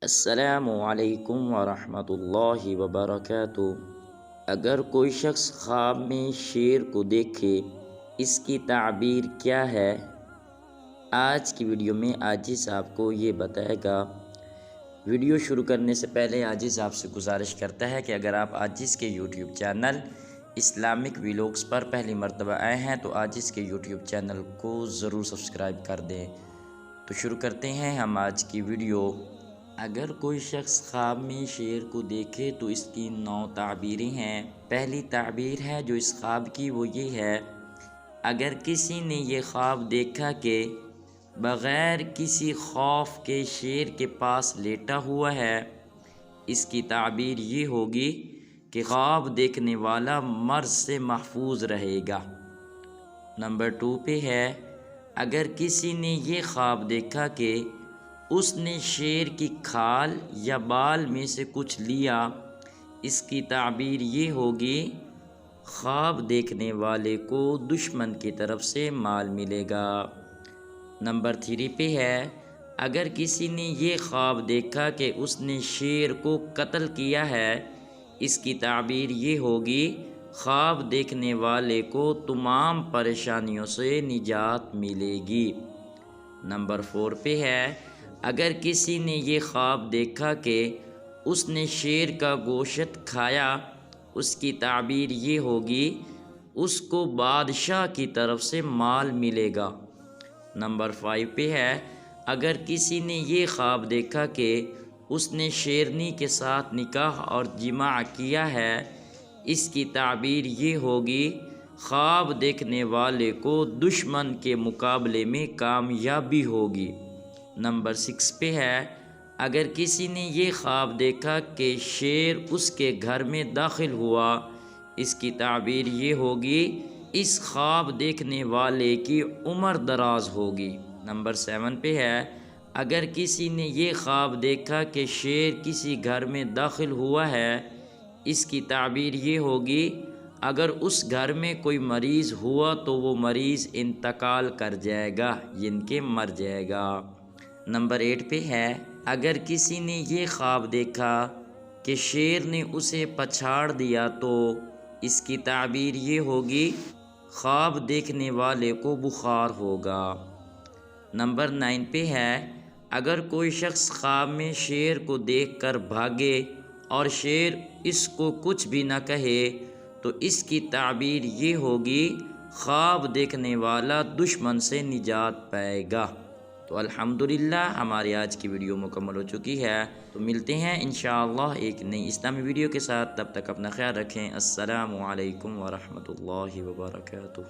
السلام علیکم ورحمۃ اللہ وبرکاتہ۔ اگر کوئی شخص خواب میں شیر کو دیکھے، اس کی تعبیر کیا ہے؟ آج کی ویڈیو میں عاجز آپ کو یہ بتائے گا۔ ویڈیو شروع کرنے سے پہلے عاجز آپ سے گزارش کرتا ہے کہ اگر آپ عاجز کے یوٹیوب چینل اسلامک ویلوگز پر پہلی مرتبہ آئے ہیں تو عاجز کے یوٹیوب چینل کو ضرور سبسکرائب کر دیں۔ تو شروع کرتے ہیں ہم آج کی ویڈیو۔ اگر کوئی شخص خواب میں شیر کو دیکھے تو اس کی 9 تعبیریں ہیں۔ پہلی تعبیر ہے جو اس خواب کی، وہ یہ ہے: اگر کسی نے یہ خواب دیکھا کہ بغیر کسی خوف کے شیر کے پاس لیٹا ہوا ہے، اس کی تعبیر یہ ہوگی کہ خواب دیکھنے والا مرض سے محفوظ رہے گا۔ نمبر 2 پہ ہے: اگر کسی نے یہ خواب دیکھا کہ اس نے شیر کی کھال یا بال میں سے کچھ لیا، اس کی تعبیر یہ ہوگی: خواب دیکھنے والے کو دشمن کی طرف سے مال ملے گا۔ نمبر 3 پہ ہے: اگر کسی نے یہ خواب دیکھا کہ اس نے شیر کو قتل کیا ہے، اس کی تعبیر یہ ہوگی: خواب دیکھنے والے کو تمام پریشانیوں سے نجات ملے گی۔ نمبر 4 پہ ہے: اگر کسی نے یہ خواب دیکھا کہ اس نے شیر کا گوشت کھایا، اس کی تعبیر یہ ہوگی: اس کو بادشاہ کی طرف سے مال ملے گا۔ نمبر 5 پہ ہے: اگر کسی نے یہ خواب دیکھا کہ اس نے شیرنی کے ساتھ نکاح اور جماع کیا ہے، اس کی تعبیر یہ ہوگی: خواب دیکھنے والے کو دشمن کے مقابلے میں کامیابی ہوگی۔ نمبر 6 پہ ہے: اگر کسی نے یہ خواب دیکھا کہ شیر اس کے گھر میں داخل ہوا، اس کی تعبیر یہ ہوگی: اس خواب دیکھنے والے کی عمر دراز ہوگی۔ نمبر 7 پہ ہے: اگر کسی نے یہ خواب دیکھا کہ شیر کسی گھر میں داخل ہوا ہے، اس کی تعبیر یہ ہوگی: اگر اس گھر میں کوئی مریض ہوا تو وہ مریض انتقال کر جائے گا، یعنی کہ مر جائے گا۔ نمبر 8 پہ ہے: اگر کسی نے یہ خواب دیکھا کہ شیر نے اسے پچھاڑ دیا تو اس کی تعبیر یہ ہوگی: خواب دیکھنے والے کو بخار ہوگا۔ نمبر 9 پہ ہے: اگر کوئی شخص خواب میں شیر کو دیکھ کر بھاگے اور شیر اس کو کچھ بھی نہ کہے تو اس کی تعبیر یہ ہوگی: خواب دیکھنے والا دشمن سے نجات پائے گا۔ تو الحمدللہ ہماری آج کی ویڈیو مکمل ہو چکی ہے۔ تو ملتے ہیں انشاءاللہ ایک نئی اسلامی ویڈیو کے ساتھ، تب تک اپنا خیال رکھیں۔ السلام علیکم ورحمۃ اللہ وبرکاتہ۔